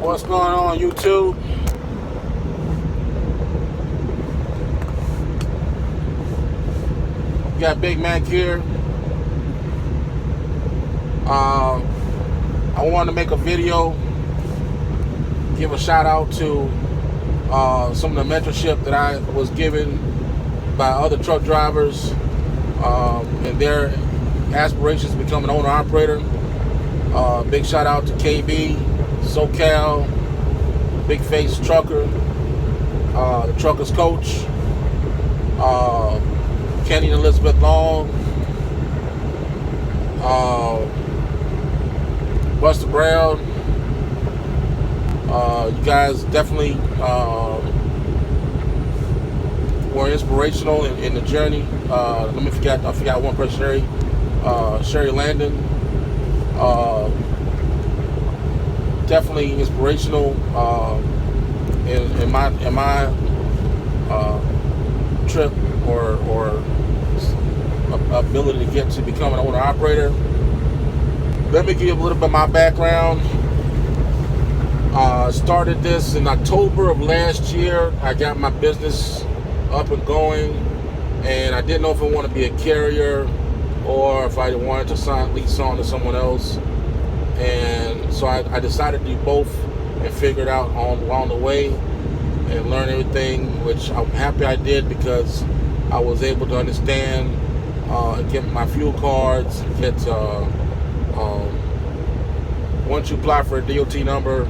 What's going on, YouTube? We got Big Mac here. I wanted to make a video, give a shout out to some of the mentorship that I was given by other truck drivers and their aspirations to become an owner-operator. Big shout out to KB, SoCal, Big Face Trucker, the Truckers Coach, Kenny and Elizabeth Long, Buster Brown. You guys definitely were inspirational in the journey. I forgot one person, Sherry Landon. Definitely inspirational in my trip or ability to get to become an owner operator. Let me give you a little bit of my background. Started this in October of last year. I got my business up and going, and I didn't know if I wanted to be a carrier or if I wanted to lease on to someone else. And so I decided to do both and figure it out along the way and learn everything, which I'm happy I did, because I was able to understand and get my fuel cards, get once you apply for a DOT number,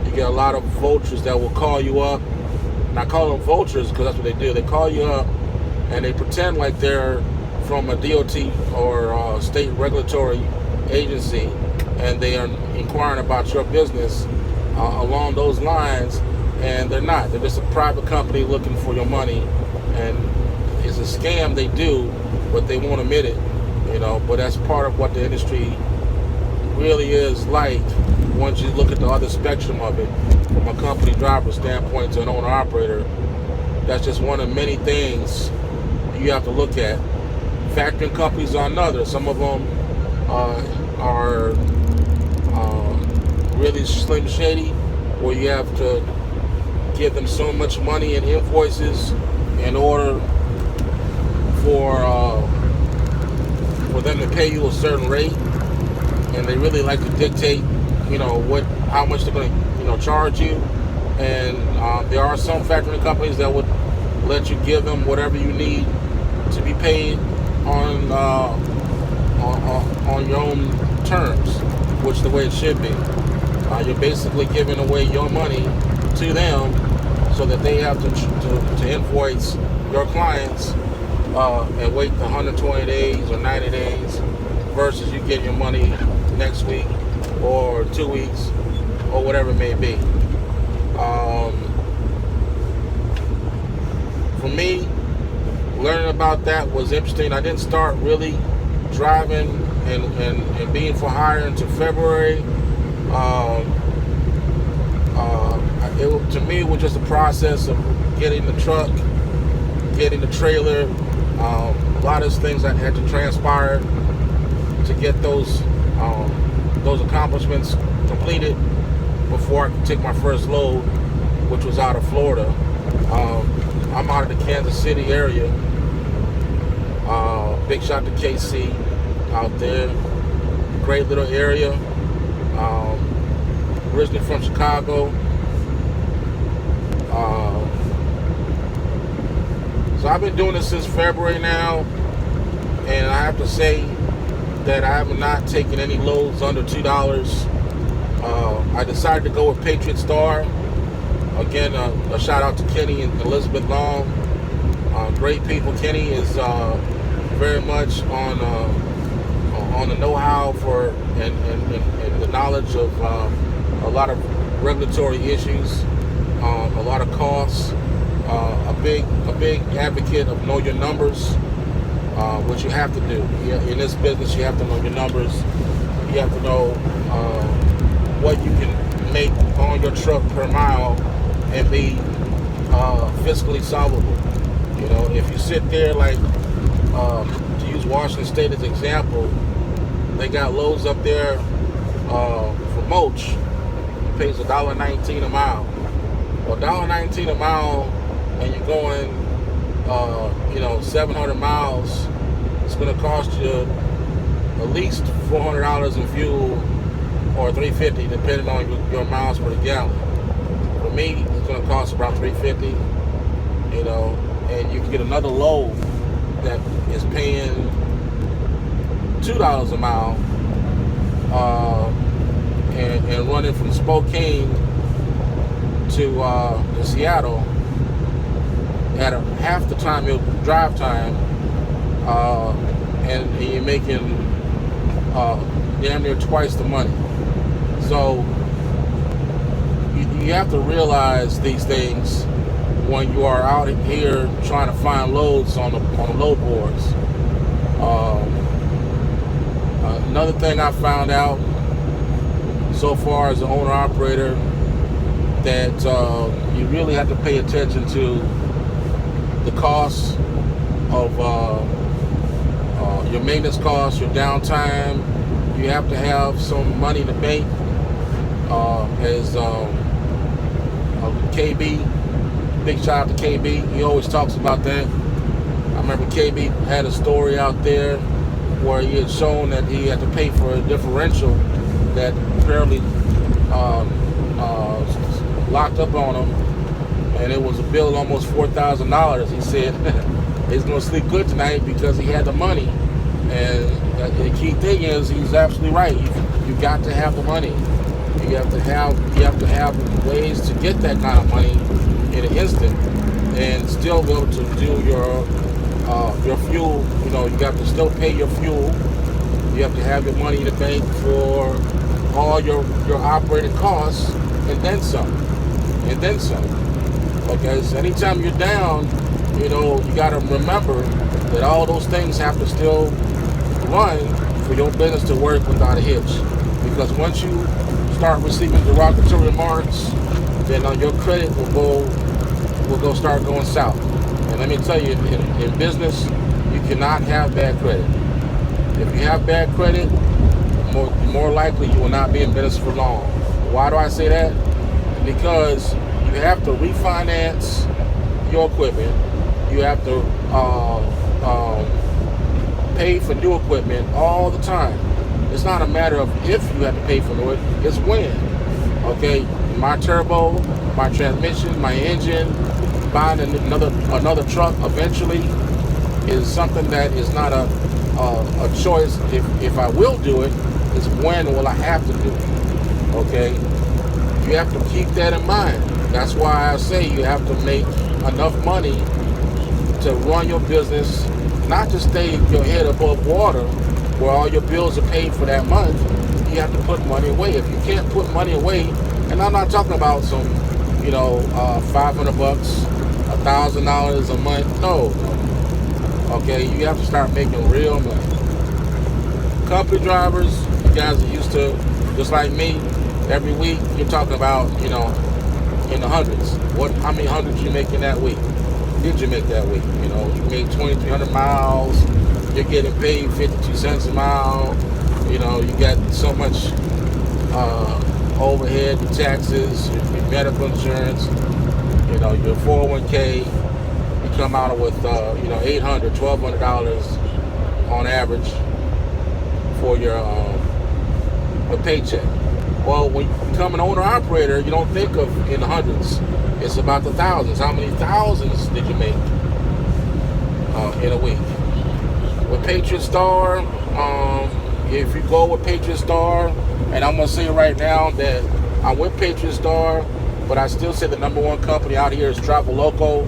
you get a lot of vultures that will call you up. And I call them vultures because that's what they do. They call you up and they pretend like they're from a DOT or state regulatory agency, and they are inquiring about your business along those lines, and they're not. They're just a private company looking for your money, and it's a scam they do, but they won't admit it, but that's part of what the industry really is like once you look at the other spectrum of it, from a company driver standpoint to an owner operator. That's just one of many things you have to look at. Factoring companies are another. Some of them are really slim shady, where you have to give them so much money in invoices in order for them to pay you a certain rate, and they really like to dictate, how much they're going to, charge you. And there are some factoring companies that would let you give them whatever you need to be paid on your own terms, which is the way it should be. You're basically giving away your money to them so that they have to invoice your clients and wait the 120 days or 90 days versus you get your money next week or 2 weeks or whatever it may be. For me, learning about that was interesting. I didn't start really driving and being for hire until February. To me, it was just a process of getting the truck, getting the trailer. A lot of things that had to transpire to get those accomplishments completed before I could take my first load, which was out of Florida. I'm out of the Kansas City area. Big shout to KC out there. Great little area. Originally from Chicago. So I've been doing this since February now, and I have to say that I have not taken any loads under $2. I decided to go with Patriot Star. Again, a shout out to Kenny and Elizabeth Long. Great people. Kenny is very much on the know-how for and the knowledge of a lot of regulatory issues, a lot of costs. A big advocate of know your numbers, which you have to do. In this business, you have to know your numbers. You have to know what you can make on your truck per mile and be fiscally solvable. If you sit there like, to use Washington State as an example, they got loads up there for mulch, pays $1.19 a mile. Well, $1.19 a mile, and you're going, 700 miles. It's going to cost you at least $400 in fuel, or $3.50, depending on your miles per gallon. For me, it's going to cost about $3.50. And you can get another load that is paying $2 a mile, and running from Spokane to Seattle at half the time your drive time, and you're making damn near twice the money. So you have to realize these things when you are out here trying to find loads on the load boards. Another thing I found out so far as an owner-operator, that you really have to pay attention to the costs of your maintenance costs, your downtime. You have to have some money to make. As KB, big shout out to KB, he always talks about that. I remember KB had a story out there where he had shown that he had to pay for a differential that apparently locked up on him, and it was a bill of almost $4,000. He said he's going to sleep good tonight because he had the money. And the key thing is, he's absolutely right. You got to have the money. You have to have ways to get that kind of money in an instant, and still be able to do your fuel. You got to still pay your fuel. You have to have your money in the bank for all your operating costs, and then some. Okay, so anytime you're down, you got to remember that all those things have to still run for your business to work without a hitch. Because once you start receiving derogatory remarks, then your credit will start going south. And let me tell you, in business, you cannot have bad credit. If you have bad credit, more likely you will not be in business for long. Why do I say that? Because you have to refinance your equipment. You have to pay for new equipment all the time. It's not a matter of if you have to pay for it, it's when. Okay, my turbo, my transmission, my engine, buying another truck eventually is something that is not a choice. If I will do it, it's when will I have to do it. Okay, you have to keep that in mind. That's why I say you have to make enough money to run your business, not to stay your head above water where all your bills are paid for that month. You have to put money away. If you can't put money away, and I'm not talking about some, $500, $1,000 a month. No. Okay, you have to start making real money. Company drivers, you guys are used to, just like me, every week you're talking about, in the hundreds. How many hundreds you making that week? Did you make that week? You made 2,300 miles. You're getting paid 52 cents a mile. You got so much overhead, your taxes, your medical insurance, your 401k. You come out with $800, $1,200 on average for your paycheck. Well, when you become an owner-operator, you don't think of in the hundreds. It's about the thousands. How many thousands did you make in a week? With Patriot Star, if you go with Patriot Star, and I'm going to say right now that I'm with Patriot Star, but I still say the number one company out here is Travel Local.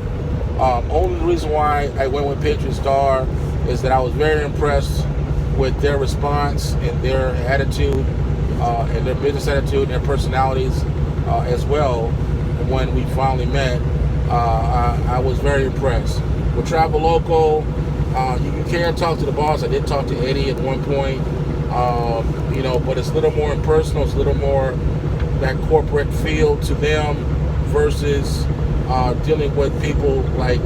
Only reason why I went with Patriot Star is that I was very impressed with their response and their attitude, and their business attitude and their personalities as well. When we finally met, I was very impressed. With Travel Local, you can talk to the boss. I did talk to Eddie at one point, but it's a little more impersonal. It's a little more that corporate feel to them versus dealing with people like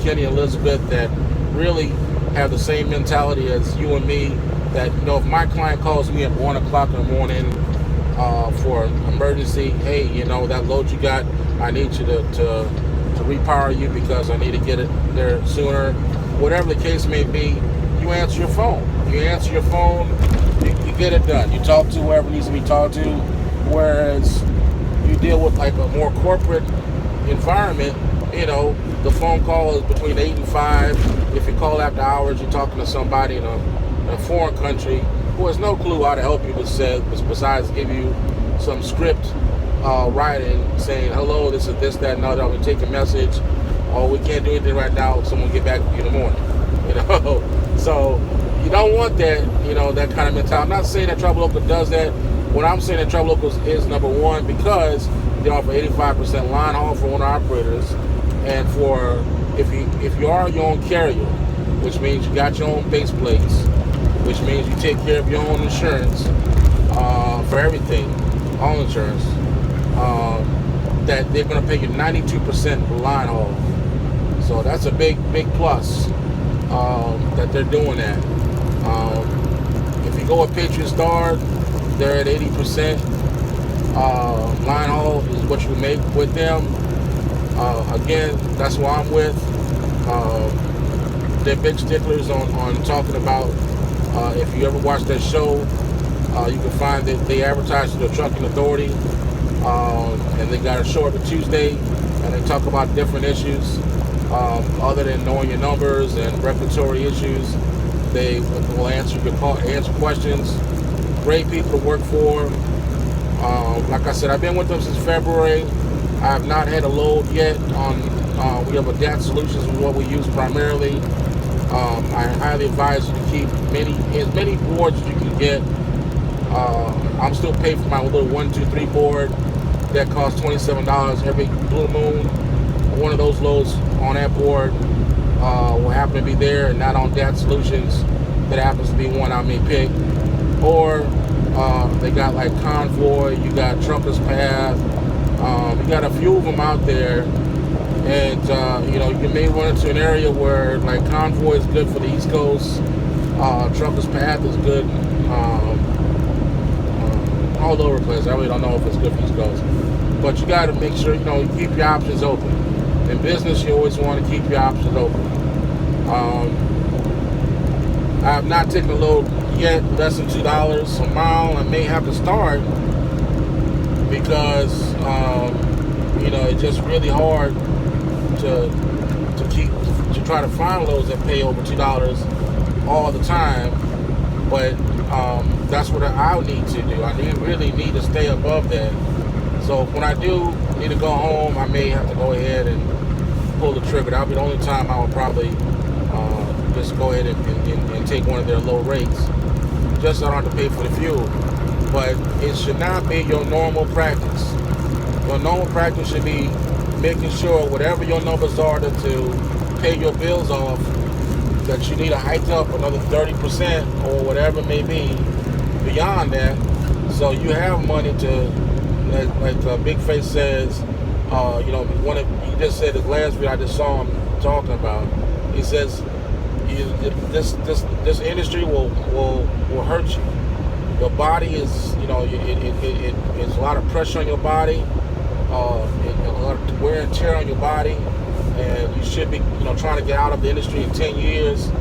Kenny and Elizabeth that really have the same mentality as you and me. That if my client calls me at 1 o'clock in the morning, for emergency. Hey, that load you got, I need you to repower you because I need to get it there sooner. Whatever the case may be, you answer your phone. You you get it done. You talk to whoever needs to be talked to. Whereas you deal with like a more corporate environment, the phone call is between 8 and 5. If you call after hours, you're talking to somebody in a foreign country who has no clue how to help you besides give you some script writing saying, hello, this is this, that, and other. We take a message. Oh, we can't do anything right now. Someone get back to you in the morning. So you don't want that, that kind of mentality. I'm not saying that Travel Local does that. What I'm saying that Travel Local is number one because they offer 85% line haul for owner operators, and for if you are your own carrier, which means you got your own base plates, which means you take care of your own insurance for everything, all insurance, that they're going to pay you 92% line haul. So that's a big plus that they're doing that. If you go with Patriot Star, they're at 80%. Line haul is what you make with them. Again, that's who I'm with. They're big sticklers on talking about, if you ever watch that show, you can find that they advertise to the Trucking Authority, and they got a show every Tuesday, and they talk about different issues other than knowing your numbers and regulatory issues. They will answer questions. Great people to work for. Like I said, I've been with them since February. I have not had a load yet on. We have Adapt Solutions, is what we use primarily. I highly advise you to keep as many boards as you can get. I'm still paying for my little 1, 2, 3 board that costs $27 every blue moon. One of those loads on that board will happen to be there and not on Adapt Solutions. That happens to be one I may pick. Or they got like Convoy, you got Truckers Path, you got a few of them out there, and you may run into an area where like Convoy is good for the East Coast, Truckers Path is good all over the place. I really don't know if it's good for the East Coast, but you got to make sure you keep your options open. In business, you always want to keep your options open. I have not taken a load yet less than $2 a mile. I may have to start because it's just really hard to try to find loads that pay over $2 all the time. But that's what I need to do. I really need to stay above that. So when I do need to go home, I may have to go ahead and pull the trigger. That'll be the only time I will probably just go ahead and take one of their low rates, just so I don't have to pay for the fuel. But it should not be your normal practice. Your normal practice should be making sure whatever your numbers are to pay your bills off, that you need to hike up another 30% or whatever it may be beyond that, so you have money to, like Big Face says, he just said the last video I just saw him talking about. He says this industry will hurt you. Your body is, it's a lot of pressure on your body, a lot of wear and tear on your body, and you should be, trying to get out of the industry in 10 years.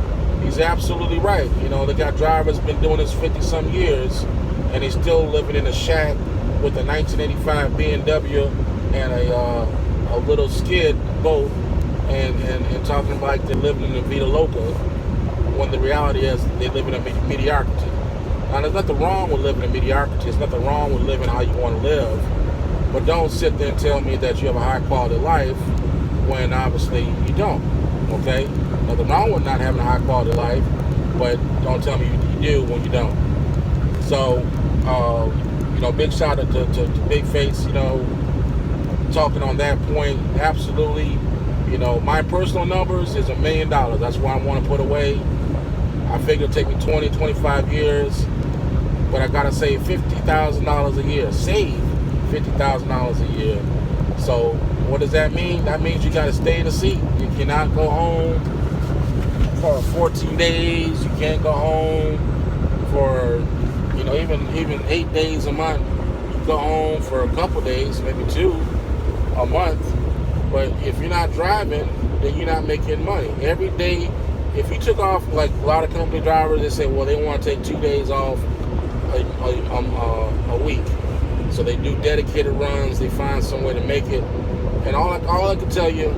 He's absolutely right. They got drivers been doing this 50-some years, and he's still living in a shack with a 1985 BMW and a little skid boat, and talking like they're living in a Vida Loca, when the reality is they live in a mediocrity. Now, there's nothing wrong with living in mediocrity. There's nothing wrong with living how you want to live. But don't sit there and tell me that you have a high-quality life when obviously you don't, okay? Nothing wrong with not having a high-quality life, but don't tell me you do when you don't. So, big shout out to Big Face, talking on that point. Absolutely, my personal numbers is $1 million. That's what I want to put away. I figure it'll take me 20, 25 years, but I got to save $50,000 a year. Save $50,000 a year. So what does that mean? That means you got to stay in the seat. You cannot go home for 14 days. You can't go home for, even 8 days a month. go home for a couple days, maybe 2 a month. But if you're not driving, then you're not making money. Every day, if you took off, like a lot of company drivers, they say, well, they want to take 2 days off a week. So they do dedicated runs. They find some way to make it. And all I can tell you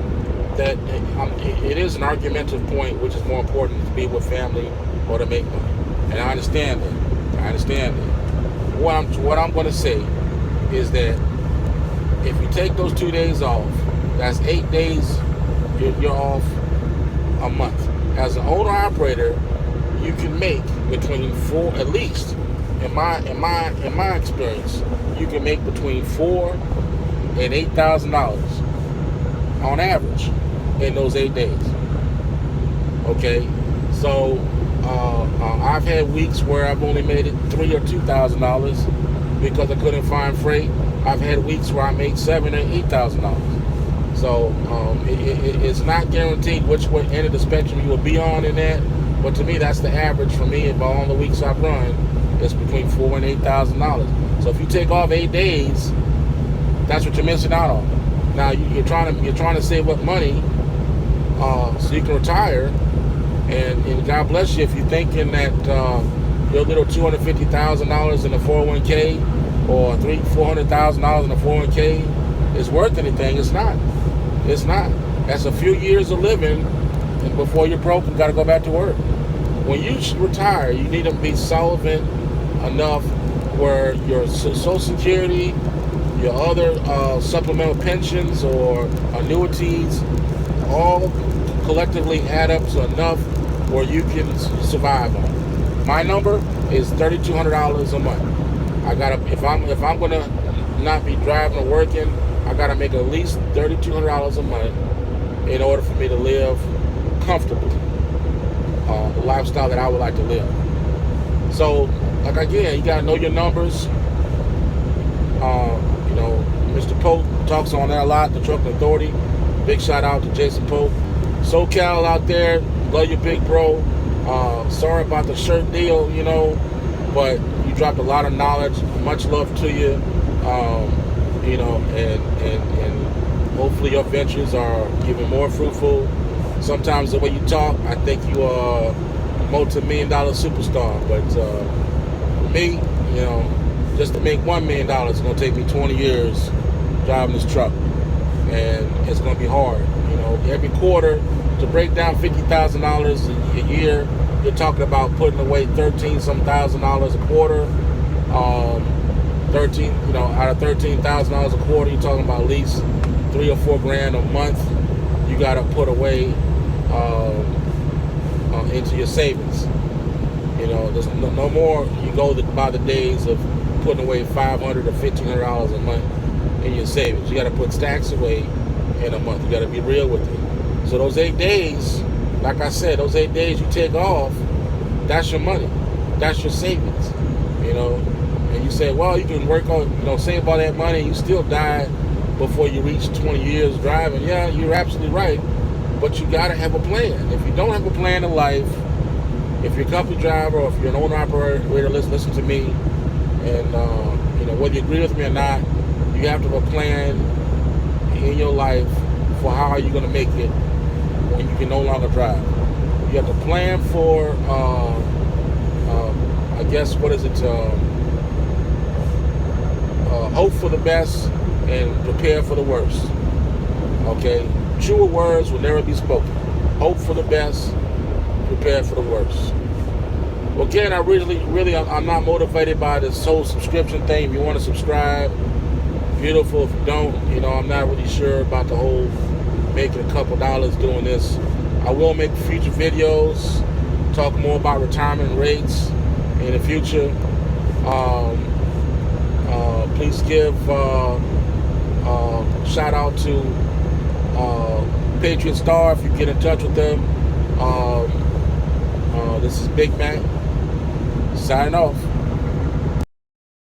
that it is an argumentative point, which is more important to be with family or to make money. And I understand that. What I'm going to say is that if you take those 2 days off, that's 8 days you're off a month. As an owner operator, you can make between four, at least in my experience, you can make between $4,000 and $8,000 on average in those 8 days. Okay, so I've had weeks where I've only made it $3,000 or $2,000 because I couldn't find freight. I've had weeks where I made $7,000 and $8,000. So it's not guaranteed which end of the spectrum you will be on in that. But to me, that's the average for me. About all the weeks I've run, it's between $4,000 and $8,000. So if you take off 8 days, that's what you're missing out on. Now you're trying to save up money so you can retire, and God bless you if you're thinking that your little $250,000 in a 401k or $400,000 in a 401k is worth anything. It's not. It's not. That's a few years of living, and before you're broke, you got to go back to work. When you retire, you need to be solvent enough where your Social Security, your other supplemental pensions or annuities, all collectively add up to enough where you can survive on. My number is $3,200 a month. I gotta, if I'm gonna not be driving or working, I gotta make at least $3,200 a month in order for me to live comfortably, the lifestyle that I would like to live. So, like again, you gotta know your numbers. Mr. Pope talks on that a lot, the Trucking Authority. Big shout out to Jason Pope. SoCal out there, love you, big bro. Sorry about the shirt deal, but you dropped a lot of knowledge. Much love to you. And hopefully your ventures are even more fruitful. Sometimes the way you talk, I think you are a multi-million-dollar superstar. But for me, just to make $1 million is going to take me 20 years driving this truck, and it's going to be hard. Every quarter to break down $50,000 a year, you're talking about putting away $13,000 a quarter. 13, out of $13,000 a quarter, you're talking about at least $3 or $4 grand a month. You got to put away into your savings. There's no more. You go by the days of putting away $500 or $1,500 a month in your savings. You got to put stacks away in a month. You got to be real with it. So those 8 days, like I said, those 8 days you take off, that's your money. That's your savings. And you say, well, you can work on, save all that money, and you still die before you reach 20 years driving. Yeah, you're absolutely right. But you got to have a plan. If you don't have a plan in life, if you're a company driver or if you're an owner operator, listen to me. And, whether you agree with me or not, you have to have a plan in your life for how are you going to make it when you can no longer drive. You have to plan for, hope for the best and prepare for the worst. Okay? Truer words will never be spoken. Hope for the best, prepare for the worst. Well, again, I'm not motivated by this whole subscription thing. If you want to subscribe, beautiful. If you don't, I'm not really sure about the whole making a couple dollars doing this. I will make future videos, talk more about retirement rates in the future. Please give shout out to Patriot Star if you get in touch with them. This is Big Mac signing off.